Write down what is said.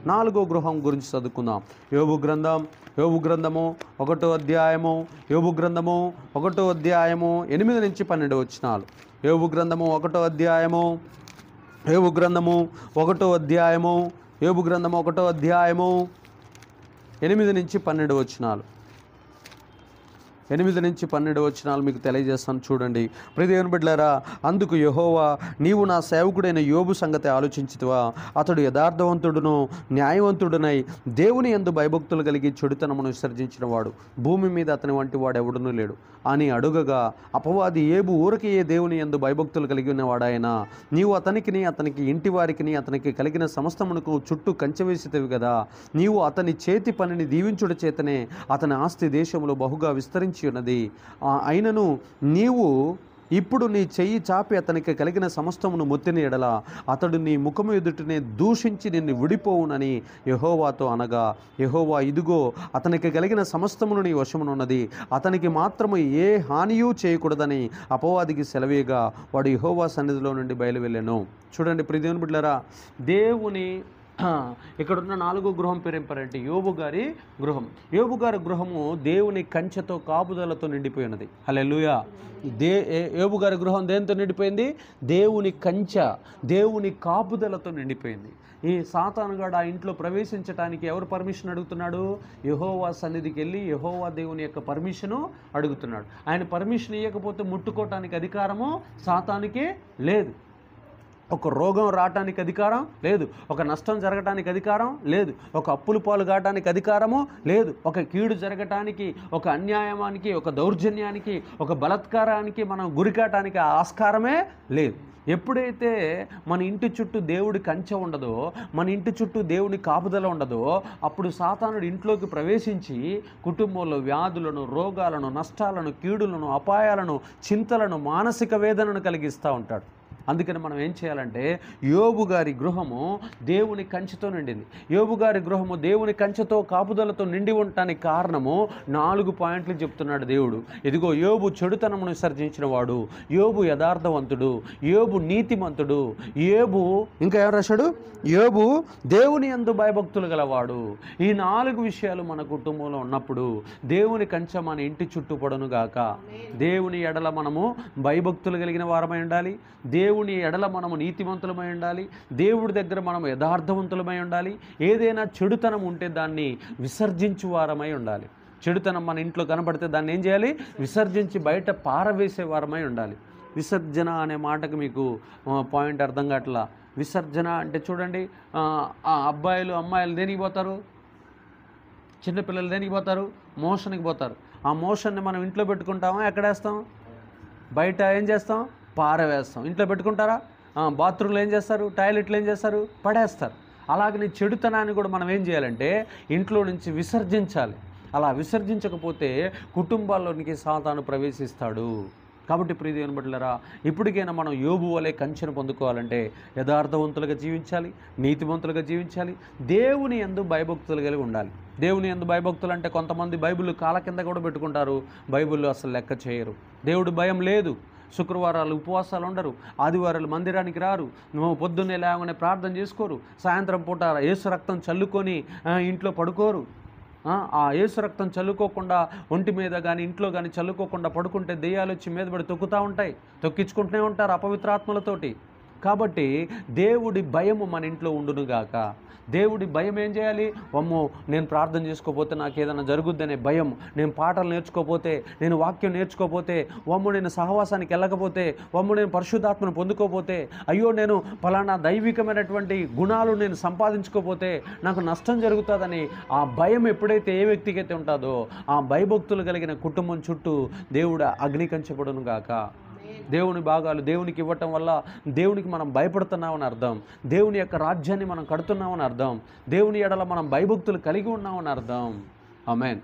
4వ గృహం గురించి చదువుకుందాం. యోబు గ్రంథము 1వ అధ్యాయము, యోబు గ్రంథము 1వ అధ్యాయము 8 నుంచి 12 వచనాలు. యోబు గ్రంథము 1వ అధ్యాయము, యోబు గ్రంథము 1వ అధ్యాయము, యోబు గ్రంథము 1వ అధ్యాయము 8 నుంచి 12 వచనాలు. 8 నుంచి 12 వచనాలు మీకు తెలియజేస్తాను చూడండి. ప్రియ దేవుని బిడ్డలారా, అందుకు యెహోవా, నీవు నా సేవకుడైన యోబు సంగతి ఆలోచించితివా? అతడు యథార్థవంతుడును న్యాయవంతుడునై దేవుని యందు భయభక్తులు కలిగి చెడుతనమును విసర్జించిన వాడు, భూమి మీద అతని వంటి వాడు ఎవడునూ లేడు అని అడుగగా, అపవాది ఏబు ఊరకే దేవుని యందు భయభక్తులు కలిగి ఉన్నవాడాయన, నీవు అతనికి ఇంటి వారికి అతనికి కలిగిన సమస్తమునకు చుట్టూ కంచె వేసితివి కదా. నీవు అతని చేతి పనిని దీవించుట చేతనే అతని ఆస్తి దేశంలో బహుగా విస్తరించి ఉన్నది. అయినను నీవు ఇప్పుడు నీ చెయ్యి చాపి అతనికి కలిగిన సమస్తమును మొత్తిన ఎడల అతడు నీ ముఖము ఎదుటనే దూషించి నిన్ను విడిపోవునని యెహోవాతో అనగా, యెహోవా, ఇదిగో అతనికి కలిగిన సమస్తమును నీ వశమునున్నది, అతనికి మాత్రము ఏ హానియూ చేయకూడదని అపవాదికి సెలవేగా వాడు యెహోవా సన్నిధిలో నుండి బయలువెళ్ళెను. చూడండి ప్రియ దేవుని బిడ్డలారా, దేవుని ఇక్కడున్న 4వ గృహం పేరు ఏం పేరంటే యోబు గారి గృహం. యోబు గారి గృహము దేవుని కంచెతో కాపుదలతో నిండిపోయినది. హల్లెలూయా. యోబు గారి గృహం దేనితో నిండిపోయింది? దేవుని కంచె, దేవుని కాపుదలతో నిండిపోయింది. ఈ సాతానుగాడు ఆ ఇంట్లో ప్రవేశించడానికి ఎవరు పర్మిషన్ అడుగుతున్నాడు? యెహోవా సన్నిధికి వెళ్ళి యెహోవా దేవుని యొక్క పర్మిషను అడుగుతున్నాడు. ఆయన పర్మిషన్ ఇవ్వకపోతే ముట్టుకోవటానికి అధికారము సాతానుకే లేదు. ఒక రోగం రావటానికి అధికారం లేదు, ఒక నష్టం జరగటానికి అధికారం లేదు, ఒక అప్పులు పాలు కావడానికి అధికారము లేదు, ఒక కీడు జరగటానికి, ఒక అన్యాయానికి, ఒక దౌర్జన్యానికి, ఒక బలత్కారానికి మనం గురికాటానికి ఆస్కారమే లేదు. ఎప్పుడైతే మన ఇంటి చుట్టూ దేవుడి కంచె ఉండదో, మన ఇంటి చుట్టూ దేవుని కాపుదల ఉండదో, అప్పుడు సాతానుడు ఇంట్లోకి ప్రవేశించి కుటుంబంలో వ్యాధులను, రోగాలను, నష్టాలను, కీడులను, అపాయాలను, చింతలను, మానసిక వేదనను కలిగిస్తూ ఉంటాడు. అందుకని మనం ఏం చేయాలంటే, యోబు గారి గృహము దేవుని కంచెతో నిండింది. యోబు గారి గృహము దేవుని కంచెతో కాపుదలతో నిండి ఉండటానికి కారణము 4 పాయింట్లు చెప్తున్నాడు దేవుడు. ఇదిగో, యోబు చెడుతనమును విసర్జించిన వాడు, యోబు యథార్థవంతుడు, యోబు నీతిమంతుడు, యోబు ఇంకా ఎవరు రాశాడు? యోబు దేవుని యందు భయభక్తులు గలవాడు. ఈ 4 విషయాలు మన కుటుంబంలో ఉన్నప్పుడు దేవుని కంచె మన ఇంటి చుట్టూ పడునుగాక. దేవుని ఎడల మనము భయభక్తులు కలిగిన వారమై ఉండాలి, దేవుని ఎడల మనము నీతిమంతులమై ఉండాలి, దేవుడి దగ్గర మనము యథార్థవంతులమై ఉండాలి. ఏదైనా చెడుతనం ఉంటే దాన్ని విసర్జించు వారమై ఉండాలి. చెడుతనం మన ఇంట్లో కనబడితే దాన్ని ఏం చేయాలి? విసర్జించి బయట పారవేసే వారమై ఉండాలి. విసర్జన అనే మాటకు మీకు పాయింట్ అర్థం కావట్లా. విసర్జన అంటే చూడండి, అబ్బాయిలు అమ్మాయిలు దేనికి పోతారు? చిన్నపిల్లలు దేనికి పోతారు? మోషన్కి పోతారు. ఆ మోషన్ని మనం ఇంట్లో పెట్టుకుంటామా? ఎక్కడేస్తాం? బయట ఏం చేస్తాం? పారవేస్తాం. ఇంట్లో పెట్టుకుంటారా? బాత్రూంలో ఏం చేస్తారు? టాయిలెట్లో ఏం చేస్తారు? పడేస్తారు. అలాగని చెడుతనాన్ని కూడా మనం ఏం చేయాలంటే ఇంట్లో నుంచి విసర్జించాలి. అలా విసర్జించకపోతే కుటుంబాల్లోనికి సాతాను ప్రవేశిస్తాడు. కాబట్టి ప్రియ దేవుని బిడ్డలారా, ఇప్పటికైనా మనం యోబు వలె కంచెను పొందుకోవాలంటే యథార్థవంతులుగా జీవించాలి, నీతివంతులుగా జీవించాలి, దేవుని యందు భయభక్తులు కలిగి ఉండాలి. దేవుని యందు భయభక్తులు అంటే కొంతమంది బైబిల్ కాళ్ళ కింద కూడా పెట్టుకుంటారు, బైబిల్లో అసలు లెక్క చేయరు. దేవుడు భయం లేదు. శుక్రవారాలు ఉపవాసాలు ఉండరు, ఆదివారాలు మందిరానికి రారు, పొద్దున్నే లేవగానే ప్రార్థన చేసుకోరు, సాయంత్రం పూట యేసు రక్తం చల్లుకొని ఇంట్లో పడుకోరు. ఆ యేసు రక్తం చల్లుకోకుండా ఒంటి మీద కానీ ఇంట్లో కానీ చల్లుకోకుండా పడుకుంటే దెయ్యాలు వచ్చి మీద పడి తొక్కుతూ ఉంటాయి, తొక్కించుకుంటూనే ఉంటారు అపవిత్రాత్మలతోటి. కాబట్టి దేవుడి భయము మన ఇంట్లో ఉండునుగాక. దేవుడి భయం ఏం చేయాలి? అమ్మో, నేను ప్రార్థన చేసుకోకపోతే నాకు ఏదైనా జరుగుద్దనే భయం, నేను పాటలు నేర్చుకోకపోతే, నేను వాక్యం నేర్చుకోకపోతే, అమ్మో నేను సహవాసానికి వెళ్ళకపోతే, అమ్మో నేను పరిశుద్ధాత్మను పొందుకోకపోతే, అయ్యో నేను ఫలానా దైవికమైనటువంటి గుణాలు నేను సంపాదించుకోకపోతే నాకు నష్టం జరుగుతుందని ఆ భయం ఎప్పుడైతే ఏ వ్యక్తికైతే ఉంటుందో ఆ భయభక్తులు కలిగిన కుటుంబం చుట్టూ దేవుడు అగ్ని కంచెపడును గాక. దేవుని భాగాలు దేవునికి ఇవ్వటం వల్ల దేవునికి మనం భయపడుతున్నామని అర్థం, దేవుని యొక్క రాజ్యాన్ని మనం కడుతున్నామని అర్థం, దేవుని ఎడల మనం భయభక్తులు కలిగి ఉన్నామని అర్థం. ఆమేన్.